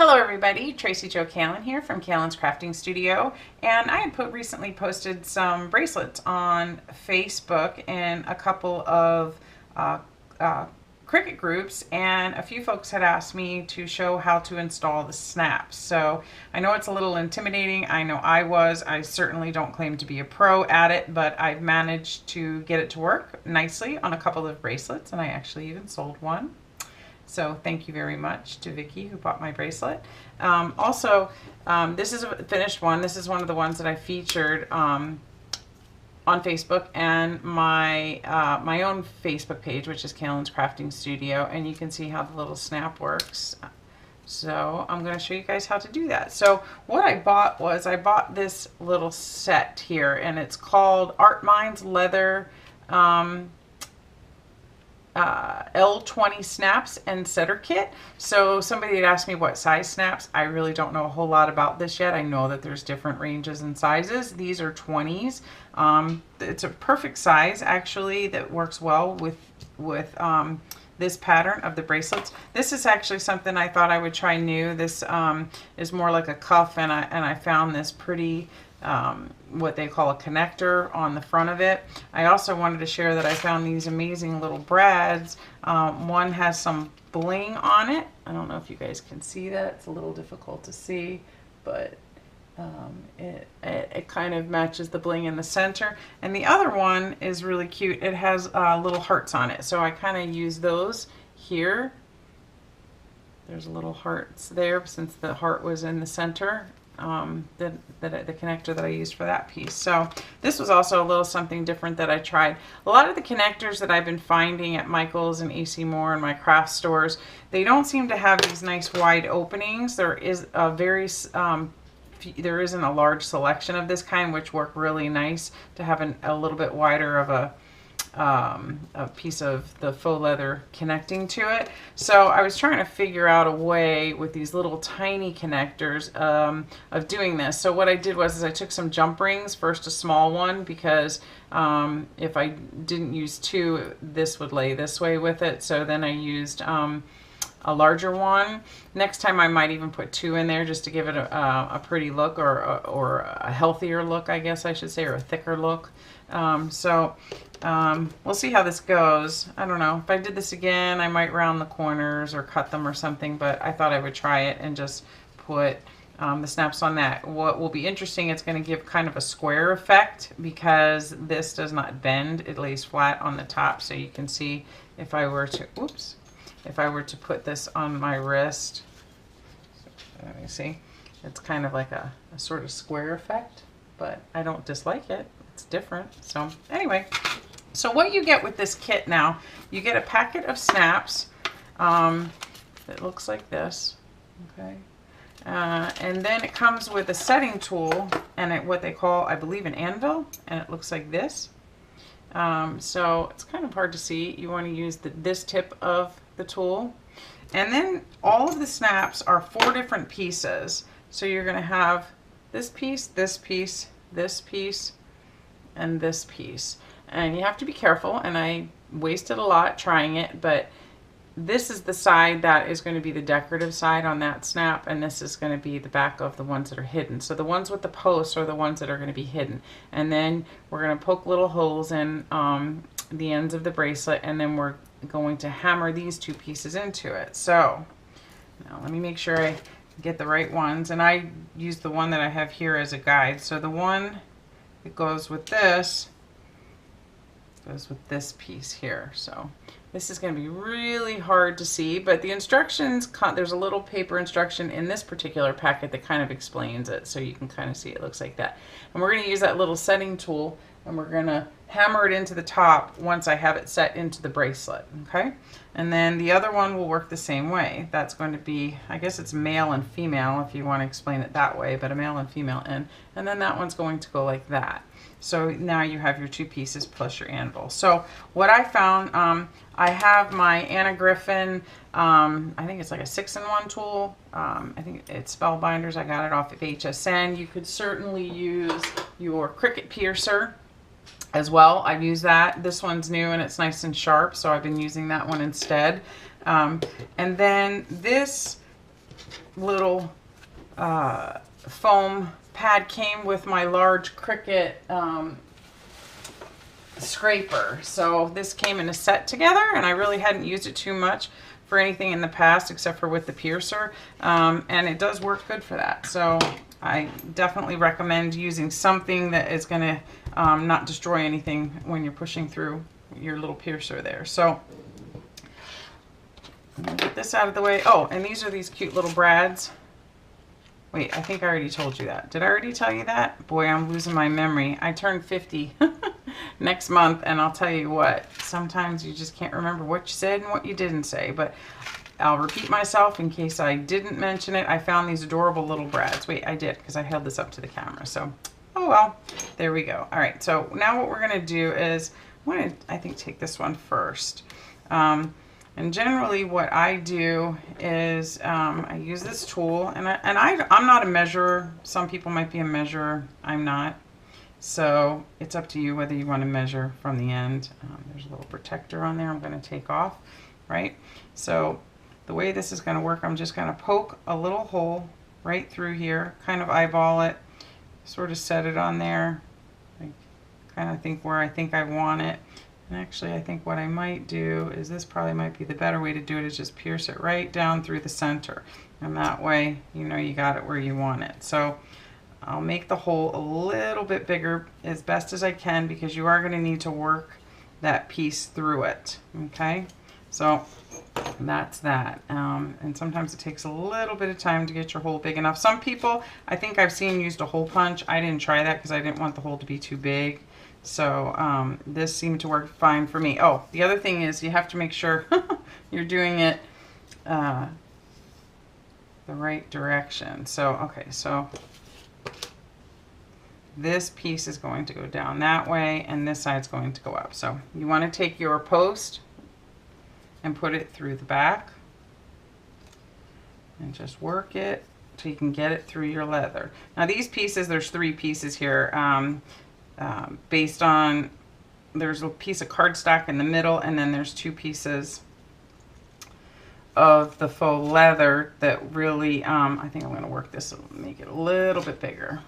Hello everybody, Tracy Jo Callan here from Callan's Crafting Studio, and I had recently posted some bracelets on Facebook in a couple of Cricut groups, and a few folks had asked me to show how to install the snaps. So I know it's a little intimidating. I know I certainly don't claim to be a pro at it, but I've managed to get it to work nicely on a couple of bracelets, and I actually even sold one. So thank you very much to Vicki who bought my bracelet. This is a finished one. This is one of the ones that I featured on Facebook and my my own Facebook page, which is Callan's Crafting Studio, and you can see how the little snap works. So I'm going to show you guys how to do that. So what I bought was I bought this little set here, and it's called Art Minds Leather L20 snaps and setter kit. So somebody had asked me what size snaps. I really don't know a whole lot about this yet. I know that there's different ranges and sizes. These are 20s. It's a perfect size actually that works well with this pattern of the bracelets. This is actually something I thought I would try new. This is more like a cuff, and I found this pretty what they call a connector on the front of it. I also wanted to share that I found these amazing little brads. One has some bling on it. I don't know if you guys can see that. It's a little difficult to see, but it kind of matches the bling in the center. And the other one is really cute. It has little hearts on it. So I kind of use those here. There's little hearts there since the heart was in the center. The connector that I used for that piece. So this was also a little something different that I tried. A lot of the connectors that I've been finding at Michael's and AC Moore and my craft stores, they don't seem to have these nice wide openings. There is a there isn't a large selection of this kind, which work really nice to have a little bit wider of a piece of the faux leather connecting to it. So I was trying to figure out a way with these little tiny connectors of doing this. So what I did was I took some jump rings, first a small one, because if I didn't use two, this would lay this way with it. So then I used a larger one. Next time I might even put two in there just to give it a pretty look, or a healthier look, I guess I should say, or a thicker look. We'll see how this goes. I don't know. If I did this again, I might round the corners or cut them or something, but I thought I would try it and just put the snaps on that. What will be interesting, it's going to give kind of a square effect because this does not bend. It lays flat on the top, so you can see if I were to, oops, if I were to put this on my wrist, let me see, it's kind of like a sort of square effect, but I don't dislike it. It's different. So anyway, so what you get with this kit now, you get a packet of snaps that looks like this, okay, and then it comes with a setting tool and what they call, I believe, an anvil, and it looks like this. So it's kind of hard to see. You want to use this tip of the tool, and then all of the snaps are 4 different pieces. So you're going to have this piece, this piece, this piece, and this piece, and you have to be careful, and I wasted a lot trying it, but this is the side that is going to be the decorative side on that snap, and this is going to be the back of the ones that are hidden. So the ones with the posts are the ones that are going to be hidden, and then we're going to poke little holes in the ends of the bracelet, and then we're going to hammer these 2 pieces into it. So now let me make sure I get the right ones, and I use the one that I have here as a guide. So the one that goes with this goes with this piece here. So this is going to be really hard to see, but the instructions, there's a little paper instruction in this particular packet that kind of explains it, so you can kind of see it looks like that. And we're going to use that little setting tool, and we're going to hammer it into the top once I have it set into the bracelet, okay? And then the other one will work the same way. That's going to be, I guess it's male and female if you want to explain it that way, but a male and female end. And then that one's going to go like that. So now you have your 2 pieces plus your anvil. So what I found, I have my Anna Griffin, I think it's like a 6-in-1 tool. I think it's Spellbinders. I got it off of HSN. You could certainly use your Cricut piercer as well. I've used that. This one's new and it's nice and sharp, so I've been using that one instead. And then this little foam pad came with my large Cricut scraper. So this came in a set together, and I really hadn't used it too much for anything in the past except for with the piercer, and it does work good for that. So I definitely recommend using something that is going to not destroy anything when you're pushing through your little piercer there. So I'm going to get this out of the way. Oh, and these are these cute little brads. Wait, I think I already told you that. Did I already tell you that? Boy, I'm losing my memory. I turned 50 next month, and I'll tell you what, sometimes you just can't remember what you said and what you didn't say, but I'll repeat myself in case I didn't mention it. I found these adorable little brads. Wait, I did, because I held this up to the camera, so, oh well, there we go. All right, so now what we're going to do is, I'm going to, I think, take this one first. And generally what I do is I use this tool, and I'm not a measurer. Some people might be a measurer. I'm not. So it's up to you whether you want to measure from the end. There's a little protector on there I'm going to take off, right? So the way this is going to work, I'm just going to poke a little hole right through here, kind of eyeball it, sort of set it on there, kind of think where I think I want it. And actually, I think what I might do is, this probably might be the better way to do it, is just pierce it right down through the center. And that way, you know you got it where you want it. So I'll make the hole a little bit bigger as best as I can, because you are going to need to work that piece through it. Okay, so that's that. And sometimes it takes a little bit of time to get your hole big enough. Some people, I think I've seen, used a hole punch. I didn't try that because I didn't want the hole to be too big. So this seemed to work fine for me. Oh, the other thing is you have to make sure you're doing it the right direction. So, okay, so this piece is going to go down that way, and this side's going to go up. So you want to take your post and put it through the back and just work it so you can get it through your leather. Now these pieces, there's 3 pieces here. Based on, there's a piece of cardstock in the middle, and then there's 2 pieces of the faux leather that really, I think I'm going to work this, make it a little bit bigger.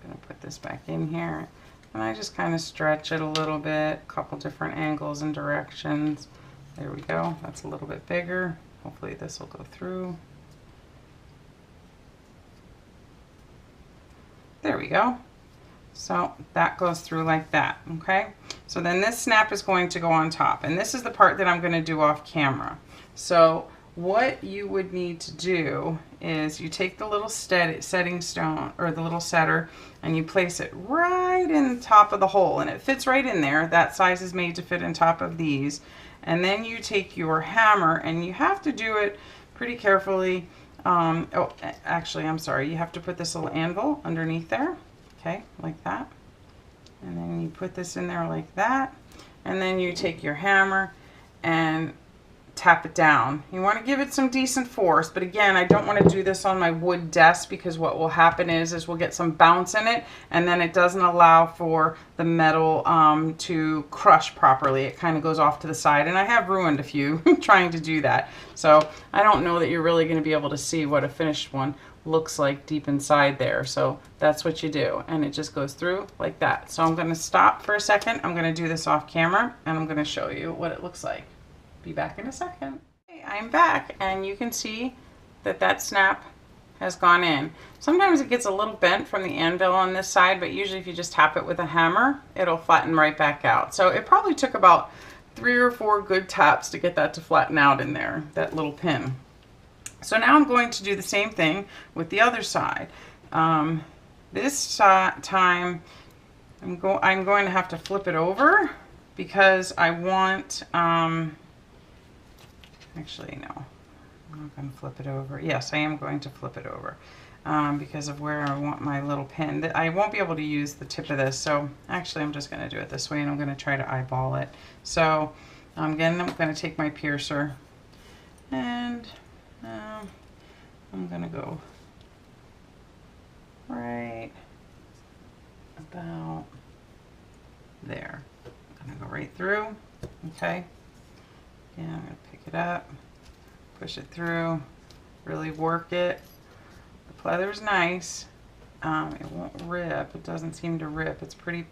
I'm going to put this back in here, and I just kind of stretch it a little bit, a couple different angles and directions. There we go, that's a little bit bigger. Hopefully this will go through. There we go. So that goes through like that, okay? So then this snap is going to go on top, and this is the part that I'm going to do off camera. So what you would need to do is you take the little setting stone, or the little setter, and you place it right in the top of the hole, and it fits right in there. That size is made to fit in top of these. And then you take your hammer, and you have to do it pretty carefully. Oh, actually, I'm sorry. You have to put this little anvil underneath there. Okay, like that. And then you put this in there like that. And then you take your hammer and tap it down. You want to give it some decent force, but again, I don't want to do this on my wood desk, because what will happen is we'll get some bounce in it, and then it doesn't allow for the metal to crush properly. It kind of goes off to the side, and I have ruined a few trying to do that. So I don't know that you're really going to be able to see what a finished one looks like deep inside there. So that's what you do, and it just goes through like that. So I'm going to stop for a second. I'm going to do this off camera, and I'm going to show you what it looks like. Be back in a second. Okay, I'm back, and you can see that that snap has gone in. Sometimes it gets a little bent from the anvil on this side, but usually if you just tap it with a hammer, it'll flatten right back out. So it probably took about 3 or 4 good taps to get that to flatten out in there, that little pin. So now I'm going to do the same thing with the other side. This time I'm going to have to flip it over, because I want, actually no, I'm not going to flip it over. Yes, I am going to flip it over because of where I want my little pin. I won't be able to use the tip of this, so actually I'm just going to do it this way, and I'm going to try to eyeball it. So again, I'm going to take my piercer, and I'm going to go right about there. I'm going to go right through, okay? And I'm going to pick it up, push it through, really work it. The pleather's nice. It won't rip. It doesn't seem to rip. It's pretty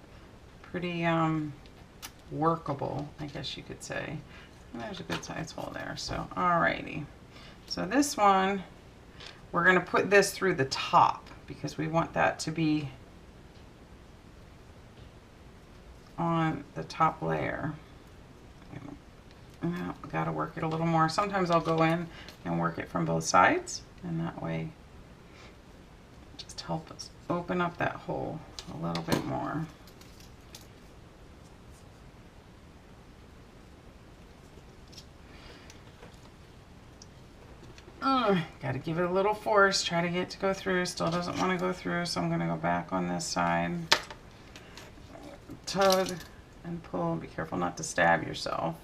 workable, I guess you could say. And there's a good size hole there. So, alrighty. So this one, we're going to put this through the top because we want that to be on the top layer. Got to work it a little more. Sometimes I'll go in and work it from both sides, and that way just help us open up that hole a little bit more. Got to give it a little force, try to get it to go through. Still doesn't want to go through, so I'm going to go back on this side. Tug and pull. Be careful not to stab yourself.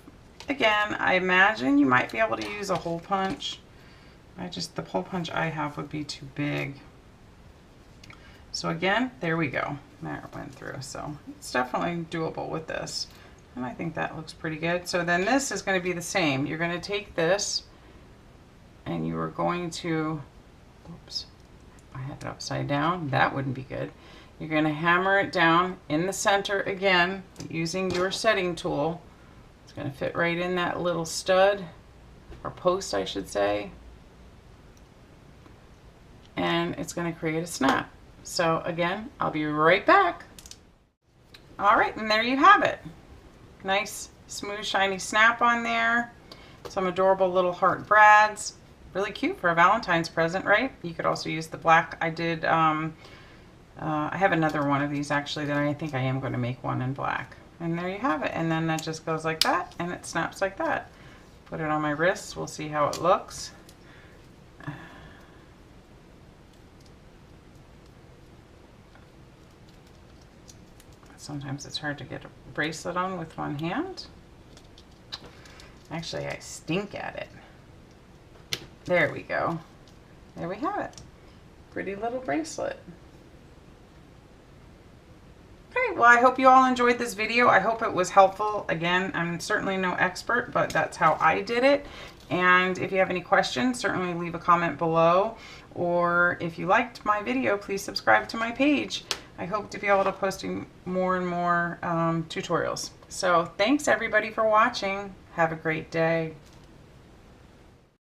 Again, I imagine you might be able to use a hole punch. The hole punch I have would be too big. So again, there we go. There it went through. So it's definitely doable with this. And I think that looks pretty good. So then this is going to be the same. You're going to take this and you are going to, oops, I had it upside down. That wouldn't be good. You're going to hammer it down in the center again using your setting tool. It's going to fit right in that little stud, or post I should say. And it's going to create a snap. So again, I'll be right back. All right, and there you have it. Nice, smooth, shiny snap on there. Some adorable little heart brads. Really cute for a Valentine's present, right? You could also use the black. I did, I have another one of these actually that I think I am going to make one in black. And there you have it. And then that just goes like that, and it snaps like that. Put it on my wrists. We'll see how it looks. Sometimes it's hard to get a bracelet on with one hand. Actually, I stink at it. There we go. There we have it. Pretty little bracelet. Okay, well, I hope you all enjoyed this video. I hope it was helpful. Again, I'm certainly no expert, but that's how I did it. And if you have any questions, certainly leave a comment below. Or if you liked my video, please subscribe to my page. I hope to be able to posting more and more tutorials. So thanks everybody for watching. Have a great day.